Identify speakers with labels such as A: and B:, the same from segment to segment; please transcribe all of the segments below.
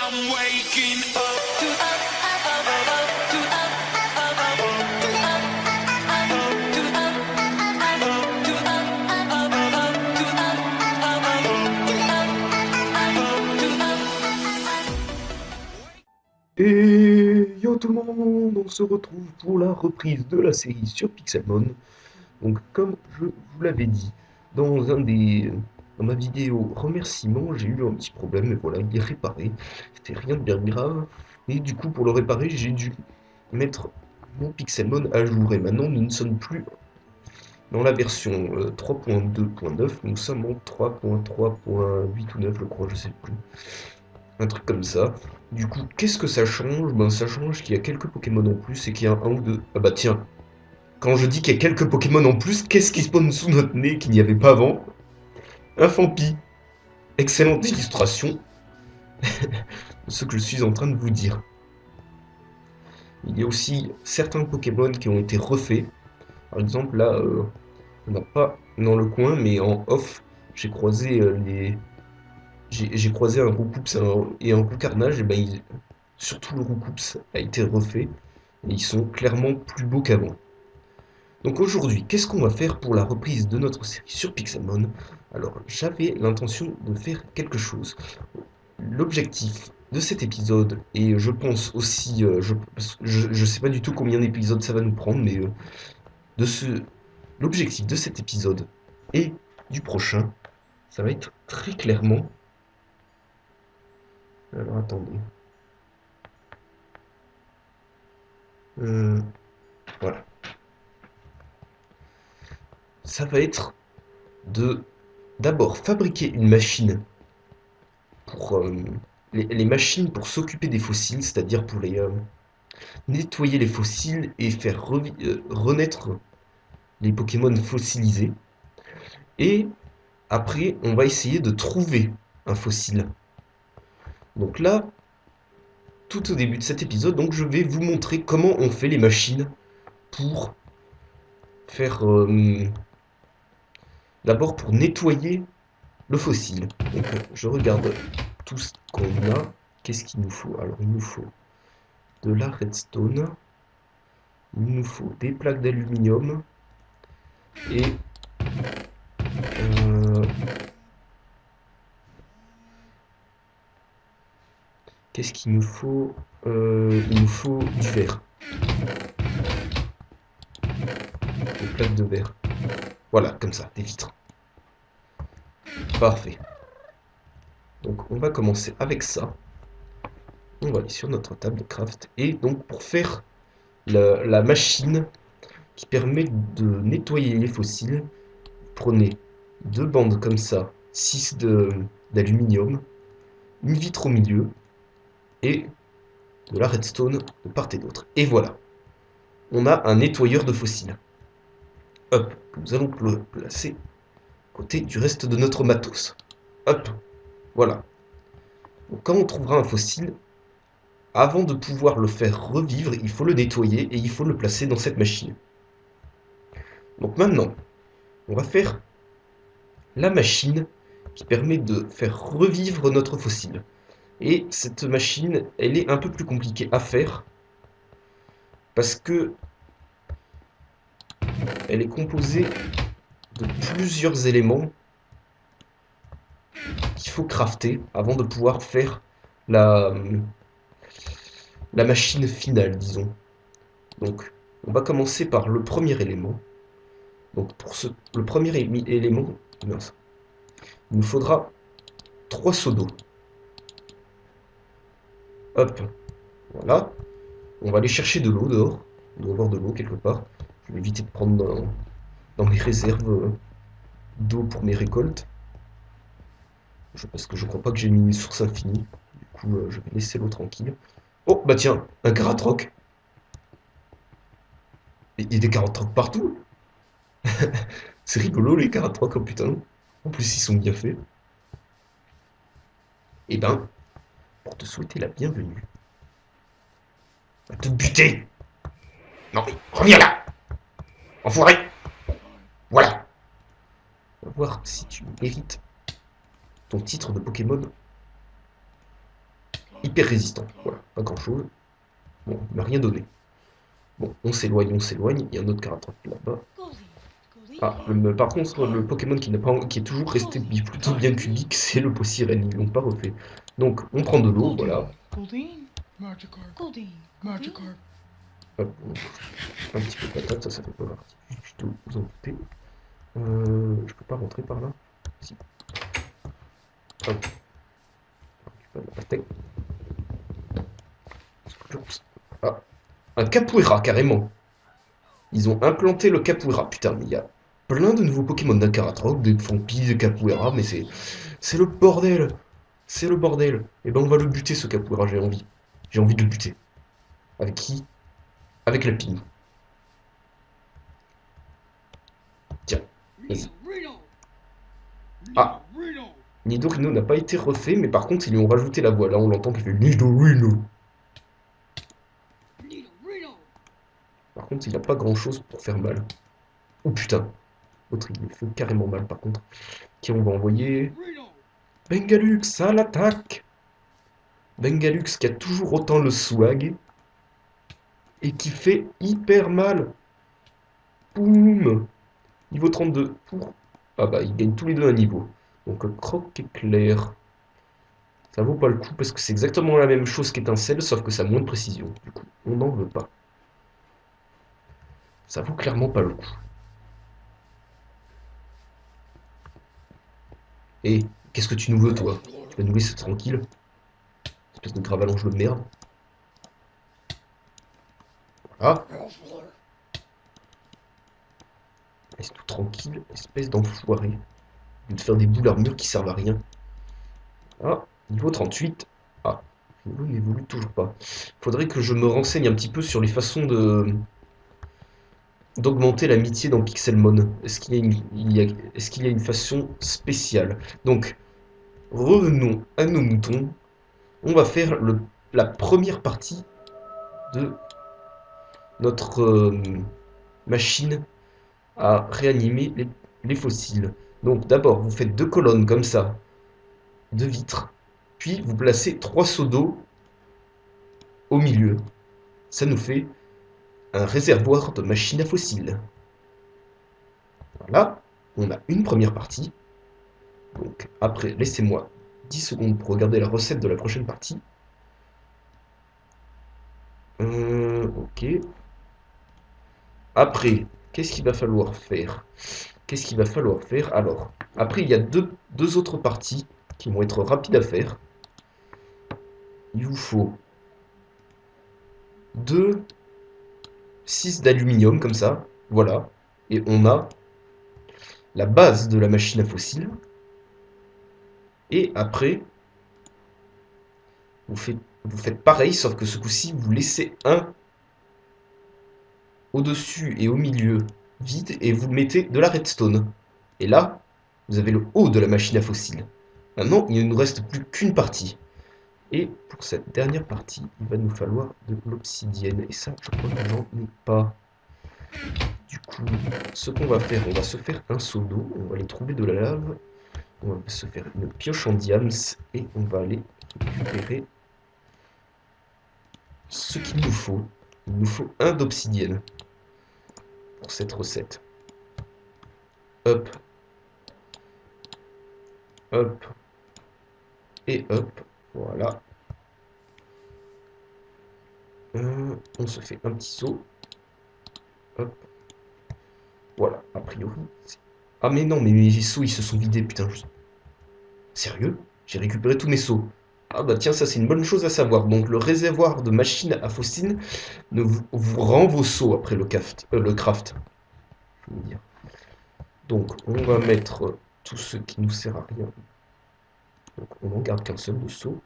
A: I'm waking up.
B: Et yo tout le monde, on se retrouve pour la reprise de la série sur Pixelmon. Donc comme je vous l'avais dit dans ma vidéo remerciement, j'ai eu un petit problème, mais voilà, il est réparé. C'était rien de bien grave. Et du coup pour le réparer, j'ai dû mettre mon Pixelmon à jour. Et maintenant nous ne sommes plus dans la version 3.2.9, nous sommes en 3.3.8 ou 9 je crois, je sais plus. Un truc comme ça. Du coup, qu'est-ce que ça change? Ben, ça change qu'il y a quelques Pokémon en plus et qu'il y a un ou deux. Ah bah tiens, quand je dis qu'il y a quelques Pokémon en plus, qu'est-ce qui spawn sous notre nez qu'il n'y avait pas avant? Un Fampi. Excellente illustration de ce que je suis en train de vous dire. Il y a aussi certains Pokémon qui ont été refaits. Par exemple, là, on n'a pas dans le coin, mais en off, j'ai croisé j'ai croisé un Roucoups et un Roucarnage, et ben surtout le Roucoups a été refait, et ils sont clairement plus beaux qu'avant. Donc aujourd'hui, qu'est-ce qu'on va faire pour la reprise de notre série sur Pixelmon? Alors, j'avais l'intention de faire quelque chose. L'objectif de cet épisode, et je pense aussi, je sais pas du tout combien d'épisodes ça va nous prendre, mais de ce, l'objectif de cet épisode et du prochain, ça va être très clairement... Alors attendez. Euh, voilà. Ça va être de d'abord fabriquer une machine pour les machines pour s'occuper des fossiles, c'est-à-dire pour les nettoyer les fossiles et faire renaître les Pokémon fossilisés. Et après, on va essayer de trouver un fossile. Donc là, tout au début de cet épisode, donc je vais vous montrer comment on fait les machines pour faire d'abord pour nettoyer le fossile. Donc je regarde tout ce qu'on a. Qu'est-ce qu'il nous faut? Alors il nous faut de la redstone, il nous faut des plaques d'aluminium et euh, qu'est-ce qu'il nous faut? Il nous faut du verre, des plaques de verre. Voilà, comme ça, des vitres. Parfait. Donc on va commencer avec ça. On va aller sur notre table de craft. Et donc pour faire la machine qui permet de nettoyer les fossiles, prenez deux bandes comme ça, 6 d'aluminium, une vitre au milieu et de la redstone de part et d'autre. Et voilà, on a un nettoyeur de fossiles. Hop, que nous allons le placer à côté du reste de notre matos. Hop, voilà. Donc quand on trouvera un fossile, avant de pouvoir le faire revivre, il faut le nettoyer et il faut le placer dans cette machine. Donc maintenant, on va faire la machine qui permet de faire revivre notre fossile. Et cette machine, elle est un peu plus compliquée à faire parce que elle est composée de plusieurs éléments qu'il faut crafter avant de pouvoir faire la, la machine finale, disons. Donc, on va commencer par le premier élément. Donc, le premier élément, mince, il nous faudra 3 seaux d'eau. Hop, voilà. On va aller chercher de l'eau dehors. Il doit y avoir de l'eau quelque part. Je vais éviter de prendre dans mes réserves d'eau pour mes récoltes. Parce que je crois pas que j'ai mis une source infinie. Du coup, je vais laisser l'eau tranquille. Oh, bah tiens, un Karatroc. Il y a des Karatrocs partout. C'est rigolo les Karatrocs, oh putain. En plus, ils sont bien faits. Eh ben, pour te souhaiter la bienvenue. Va te buter. Non, reviens là. Enfoiré. Voilà. On va voir si tu mérites ton titre de Pokémon hyper résistant. Voilà, pas grand chose. Bon, il m'a rien donné. Bon, on s'éloigne, on s'éloigne. Il y a un autre Caratrape là-bas. Ah, par contre, le Pokémon qui est toujours resté plutôt bien cubique, c'est le Possiren. Ils l'ont pas refait. Donc, on prend de l'eau, voilà. Hop, un petit peu de patate, ça fait pas partie du tout, vous en doutez. Je peux pas rentrer par là? Si. Hop. On récupère la pastèque. Ah, un capoeira, carrément. Ils ont implanté le capoeira. Putain, mais il y a plein de nouveaux Pokémon d'Akaratrope, des Fampi, des capoeira, mais c'est le bordel. C'est le bordel. Et ben on va le buter, ce capoeira, j'ai envie. J'ai envie de le buter. Avec qui? Avec la pine. Tiens, vas-y. Ah, Nidorino n'a pas été refait, mais par contre, ils lui ont rajouté la voix. Là, on l'entend qui fait Nidorino. Par contre, il n'a pas grand-chose pour faire mal. Oh putain. L'autre, il fait carrément mal, par contre. Qui on va envoyer? Bengalux à l'attaque. Bengalux qui a toujours autant le swag. Et qui fait hyper mal. Boum. Niveau 32 pour... Ah bah, ils gagnent tous les deux un niveau. Donc, croc éclair. Ça vaut pas le coup parce que c'est exactement la même chose qu'étincelle, sauf que ça a moins de précision. Du coup, on n'en veut pas. Ça vaut clairement pas le coup. Et qu'est-ce que tu nous veux, toi? Tu vas nous laisser tranquille? Espèce de gravalanche de merde. Voilà. Laisse-nous tranquille, espèce d'enfoiré. De te faire des boules armure qui servent à rien. Ah, niveau 38. Ah, niveau n'évolue toujours pas. Faudrait que je me renseigne un petit peu sur les façons d'augmenter l'amitié dans Pixelmon. Est-ce qu'il y a est-ce qu'il y a une façon spéciale? Donc, revenons à nos moutons. On va faire la première partie de notre machine à réanimer les fossiles. Donc d'abord, vous faites 2 colonnes comme ça, de vitres, puis vous placez 3 seaux d'eau au milieu. Ça nous fait un réservoir de machines à fossiles. Voilà, on a une première partie. Donc après, laissez-moi 10 secondes pour regarder la recette de la prochaine partie. Ok. Après, qu'est-ce qu'il va falloir faire? Qu'est-ce qu'il va falloir faire? Alors, après, il y a deux autres parties qui vont être rapides à faire. Il vous faut 2 6 d'aluminium, comme ça. Voilà. Et on a la base de la machine à fossiles. Et après, vous faites pareil, sauf que ce coup-ci, vous laissez un au-dessus et au milieu vide, et vous mettez de la redstone. Et là, vous avez le haut de la machine à fossiles. Maintenant, il ne nous reste plus qu'une partie. Et pour cette dernière partie, il va nous falloir de l'obsidienne. Et ça, je crois que j'en ai pas. Du coup, ce qu'on va faire, on va se faire un seau d'eau. On va aller trouver de la lave. On va se faire une pioche en diams. Et on va aller récupérer ce qu'il nous faut. Il nous faut un d'obsidienne pour cette recette. Hop. Hop. Et hop. Voilà. On se fait un petit saut. Hop. Voilà, a priori. Ah mais non, mais mes seaux ils se sont vidés, putain. Sérieux? J'ai récupéré tous mes seaux. Ah bah tiens, ça c'est une bonne chose à savoir. Donc le réservoir de machine à fossiles vous rend vos seaux après le craft. Je veux dire. Donc on va mettre tout ce qui nous sert à rien. Donc on n'en garde qu'un seul de seau.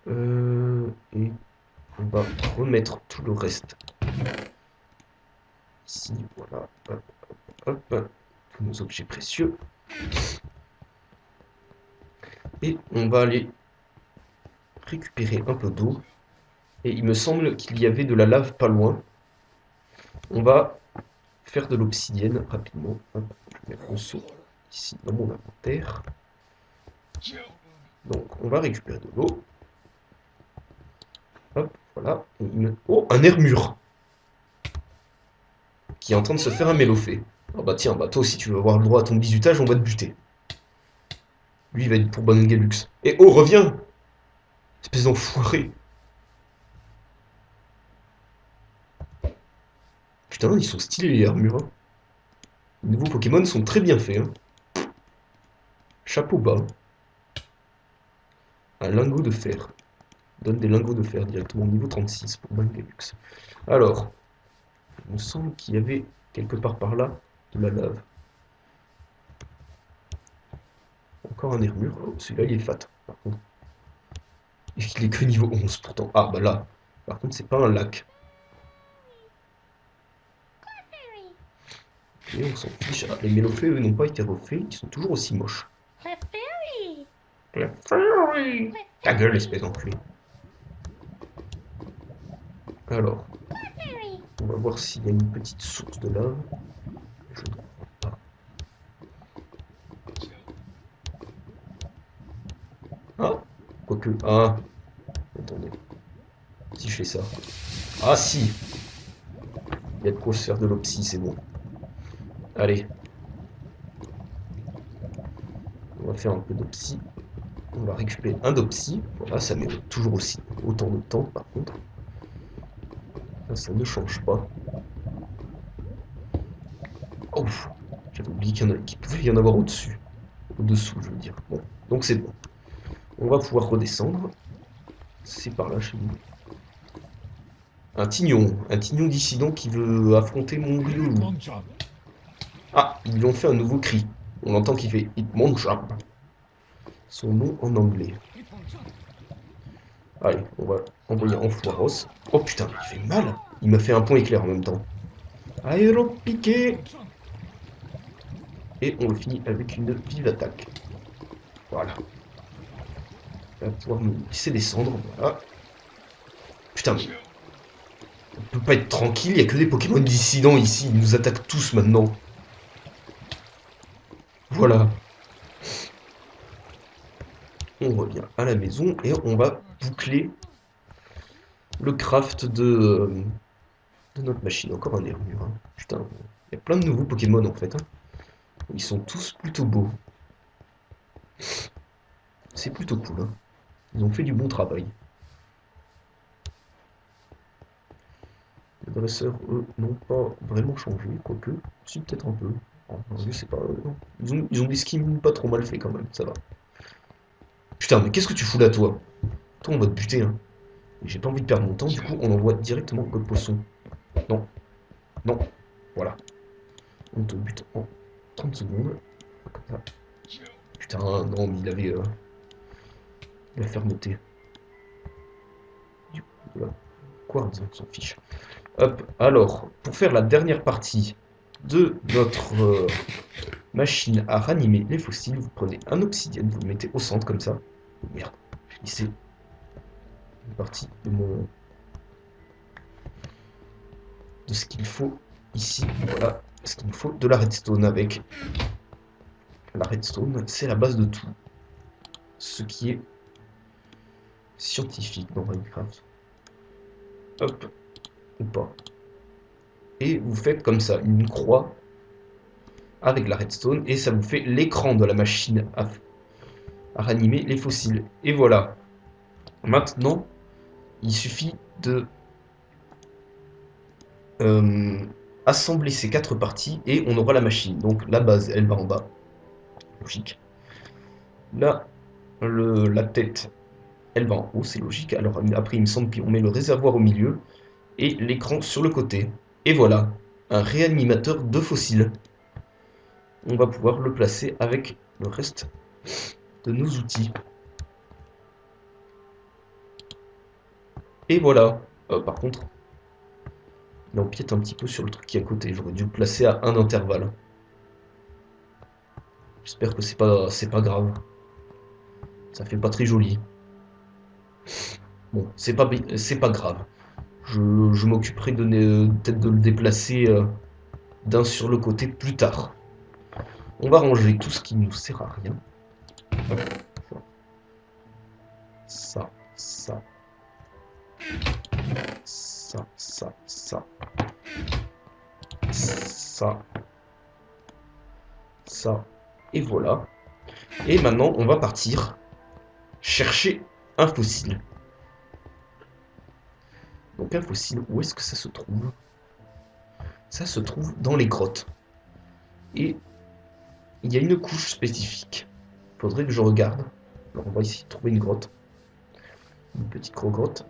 B: Et on va remettre tout le reste. Ici, voilà. Hop, hop, hop. Tous nos objets précieux. Et on va aller récupérer un peu d'eau. Et il me semble qu'il y avait de la lave pas loin. On va faire de l'obsidienne rapidement. Hop, je mets mon seau ici dans mon inventaire. Donc on va récupérer de l'eau. Hop, voilà. Oh, un Hermure qui est en train de se faire un mélophée. Ah bah tiens, bah toi aussi tu veux avoir le droit à ton bisutage, on va te buter. Lui il va être pour Bangalux. Et oh, reviens! Espèce d'enfoiré! Putain, ils sont stylés les Hermures. Hein. Les nouveaux Pokémon sont très bien faits. Hein. Chapeau bas. Un lingot de fer. Donne des lingots de fer directement au niveau 36 pour Bangalux. Alors, il me semble qu'il y avait quelque part par là de la lave. Encore un Hermure. Oh, celui-là il est fat, par contre. Il est que niveau 11 pourtant. Ah bah là, par contre c'est pas un lac. Et on s'en fiche. Ah, les mélophées eux n'ont pas été refaits, ils sont toujours aussi moches. Clefairy. Ta gueule espèce d'enculé. Alors, on va voir s'il y a une petite source de lave. Je ne crois pas. Ah, quoique. Ah, attendez. Si je fais ça. Ah si, il y a de quoi se faire de l'opsie, c'est bon. Allez. On va faire un peu d'opsie. On va récupérer un d'opsie. Voilà, ça met toujours aussi autant de temps par contre. Ça ne change pas. Oh, j'avais oublié qu'il pouvait y en avoir au-dessus. Au-dessous, je veux dire. Bon, donc c'est bon. On va pouvoir redescendre. C'est par là chez nous. Un tignon dissident qui veut affronter mon Riolu. Ah, ils lui ont fait un nouveau cri. On entend qu'il fait Hitmonchan. Son nom en anglais. Allez, on va envoyer Enfoiros. Oh putain, il fait mal. Il m'a fait un point éclair en même temps. Aéropiqué. Et on le finit avec une vive attaque. Voilà. Il va pouvoir me laisser descendre. Voilà. Putain, mais on peut pas être tranquille, il y a que des Pokémon dissidents ici. Ils nous attaquent tous maintenant. Voilà. On revient à la maison et on va boucler le craft de notre machine. Encore un Hermure. Hein. Putain, il y a plein de nouveaux Pokémon en fait. Hein. Ils sont tous plutôt beaux. C'est plutôt cool. Hein. Ils ont fait du bon travail. Les dresseurs, eux, n'ont pas vraiment changé, quoique, si peut-être un peu. Je sais pas. Ils ont des skins pas trop mal faits quand même, ça va. Putain, mais qu'est-ce que tu fous là, toi? Toi, on va te buter, hein. J'ai pas envie de perdre mon temps, du coup, on envoie directement God Poisson. Non. Non. Voilà. On te bute en 30 secondes. Comme ça. Putain, non, mais il avait la fermeté. Du coup, voilà. Quoi, on s'en fiche. Hop, alors, pour faire la dernière partie de notre machine à ranimer les fossiles, vous prenez un obsidienne, vous le mettez au centre comme ça. Oh, merde, j'ai glissé une partie de ce qu'il faut ici. Voilà, ce qu'il nous faut de la redstone avec. La redstone, c'est la base de tout. Ce qui est scientifique dans Minecraft. Hop, ou pas. Et vous faites comme ça, une croix avec la redstone, et ça vous fait l'écran de la machine à ranimer les fossiles. Et voilà. Maintenant, il suffit de assembler ces 4 parties et on aura la machine. Donc la base, elle va en bas. Logique. Là, la tête, elle va en haut, c'est logique. Alors après, il me semble qu'on met le réservoir au milieu et l'écran sur le côté. Et voilà, un réanimateur de fossiles. On va pouvoir le placer avec le reste de nos outils. Et voilà. Par contre, il empiète un petit peu sur le truc qui est à côté. J'aurais dû le placer à un intervalle. J'espère que c'est pas grave. Ça fait pas très joli. Bon, c'est pas grave. Je m'occuperai peut-être de le déplacer d'un sur le côté plus tard. On va ranger tout ce qui nous sert à rien. Ça, ça. Ça, ça, ça. Ça. Ça. Et voilà. Et maintenant, on va partir chercher un fossile. Donc un fossile, où est-ce que ça se trouve? Ça se trouve dans les grottes. Et il y a une couche spécifique. Il faudrait que je regarde. Alors on va essayer de trouver une grotte. Une petite grotte.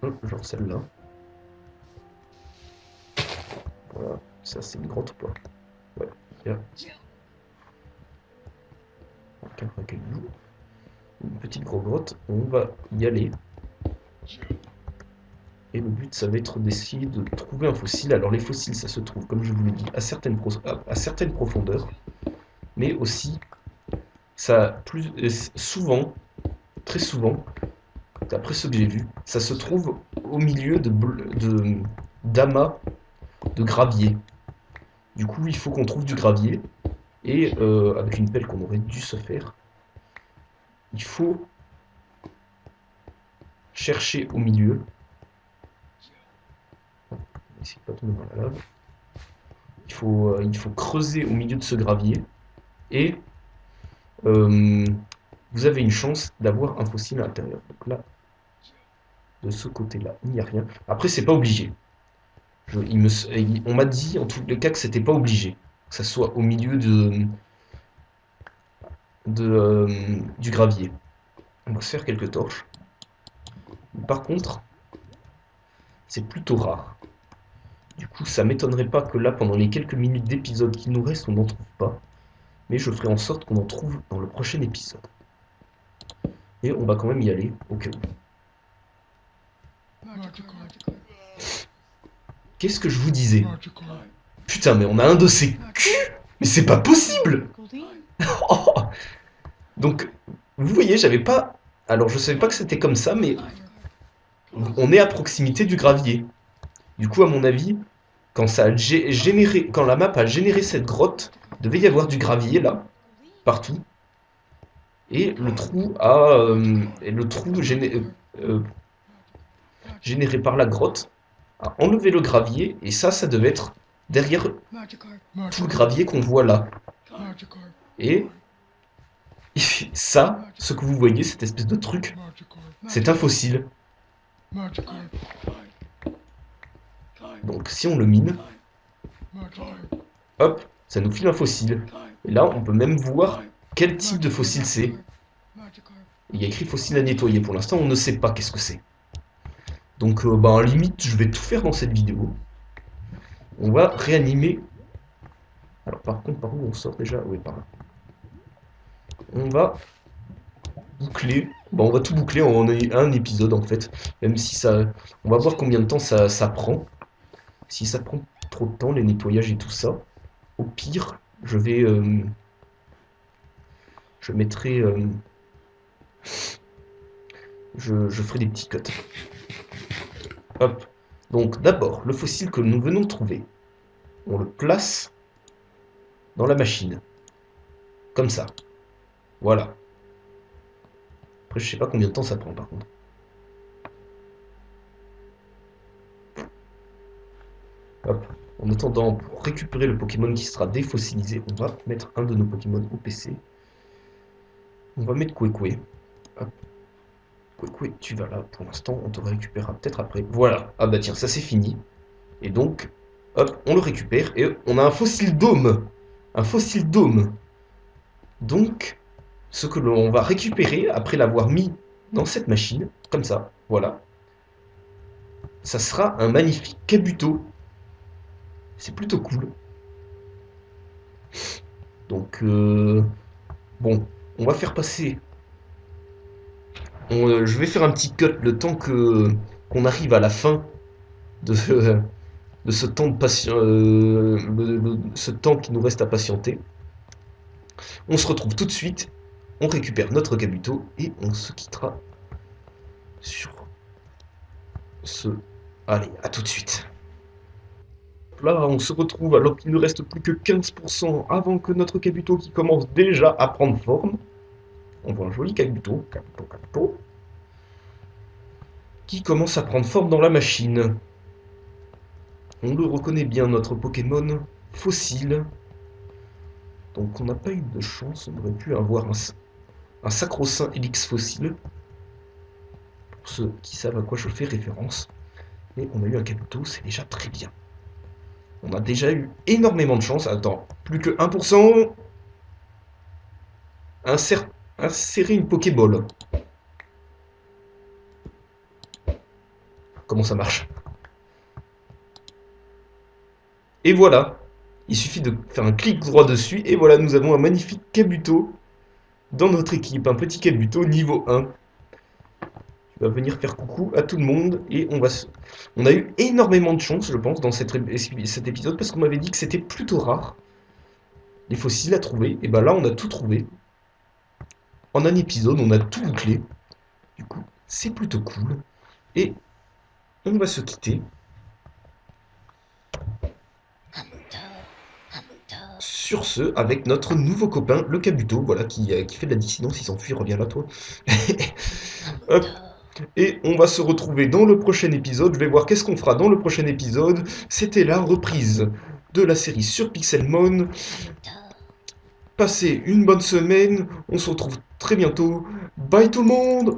B: Genre celle-là. Voilà. Ça c'est une grotte ou pas? Ouais. Il y a un caillou. Une petite grotte. On va y aller. Et le but, ça va être d'essayer de trouver un fossile. Alors les fossiles, ça se trouve, comme je vous l'ai dit, à certaines profondeurs. Mais aussi, souvent, très souvent, d'après ce que j'ai vu, ça se trouve au milieu d'amas de gravier. Du coup, il faut qu'on trouve du gravier. Et avec une pelle qu'on aurait dû se faire, il faut chercher au milieu. Essayer de pas tomber dans la lave. Il faut creuser au milieu de ce gravier. Et vous avez une chance d'avoir un fossile à l'intérieur. Donc là, de ce côté-là, il n'y a rien. Après, c'est pas obligé. On m'a dit en tous les cas que c'était pas obligé. Que ça soit au milieu du gravier. On va se faire quelques torches. Par contre, c'est plutôt rare. Du coup, ça m'étonnerait pas que là, pendant les quelques minutes d'épisode qui nous restent, on n'en trouve pas. Mais je ferai en sorte qu'on en trouve dans le prochain épisode. Et on va quand même y aller, au cas où. Qu'est-ce que je vous disais? Putain, mais on a un de ces culs! Mais c'est pas possible! Oh. Donc, vous voyez, j'avais pas... Alors, je savais pas que c'était comme ça, mais... On est à proximité du gravier. Du coup, à mon avis, quand la map a généré cette grotte, il devait y avoir du gravier, là, partout. Et le trou généré par la grotte a enlevé le gravier, et ça devait être derrière tout le gravier qu'on voit là. Et ça, ce que vous voyez, cette espèce de truc, c'est un fossile. Donc si on le mine, hop, ça nous file un fossile. Et là, on peut même voir quel type de fossile c'est. Il y a écrit fossile à nettoyer. Pour l'instant, on ne sait pas qu'est-ce que c'est. Donc, en limite, je vais tout faire dans cette vidéo. On va réanimer. Alors, par contre, par où on sort déjà? Oui, par là. On va boucler. On va tout boucler en un épisode, en fait. Même si ça... On va voir combien de temps ça prend. Si ça prend trop de temps, les nettoyages et tout ça, au pire, je mettrai... je ferai des petits cuts. Hop. Donc d'abord, le fossile que nous venons de trouver, on le place dans la machine. Comme ça. Voilà. Après, je sais pas combien de temps ça prend par contre. Hop. En attendant, pour récupérer le Pokémon qui sera défossilisé, on va mettre un de nos Pokémon au PC. On va mettre Kwekwe. Hop. Kwekwe, tu vas là. Pour l'instant, on te récupérera peut-être après. Voilà. Ah bah tiens, ça c'est fini. Et donc, hop, on le récupère et on a un fossile dôme. Un fossile dôme. Donc, ce que l'on va récupérer après l'avoir mis dans cette machine, comme ça, voilà, ça sera un magnifique Kabuto. C'est plutôt cool. Donc, bon, on va faire passer... je vais faire un petit cut le temps qu'on arrive à la fin de ce temps de ce temps qui nous reste à patienter. On se retrouve tout de suite, on récupère notre Kabuto et on se quittera sur ce... Allez, à tout de suite. Là, on se retrouve alors qu'il ne reste plus que 15% avant que notre Kabuto qui commence déjà à prendre forme. On voit un joli Kabuto, qui commence à prendre forme dans la machine. On le reconnaît bien, notre Pokémon fossile. Donc on n'a pas eu de chance, on aurait pu avoir un sacro-saint Helix fossile. Pour ceux qui savent à quoi je fais référence. Mais on a eu un Kabuto, c'est déjà très bien. On a déjà eu énormément de chance. Attends, plus que 1%. Insérer une Pokéball. Comment ça marche? Et voilà. Il suffit de faire un clic droit dessus. Et voilà, nous avons un magnifique Kabuto dans notre équipe. Un petit Kabuto niveau 1. Tu vas venir faire coucou à tout le monde. Et on a eu énormément de chance, je pense, dans cet épisode. Parce qu'on m'avait dit que c'était plutôt rare. Les fossiles à trouver. Et ben là, on a tout trouvé. En un épisode, on a tout bouclé. Du coup, c'est plutôt cool. Et on va se quitter sur ce avec notre nouveau copain, le Kabuto, voilà, qui fait de la dissidence, il s'enfuit, reviens là toi. Hop. Et on va se retrouver dans le prochain épisode, je vais voir qu'est-ce qu'on fera dans le prochain épisode. C'était la reprise de la série sur Pixelmon. Passez une bonne semaine, on se retrouve très bientôt. Bye tout le monde!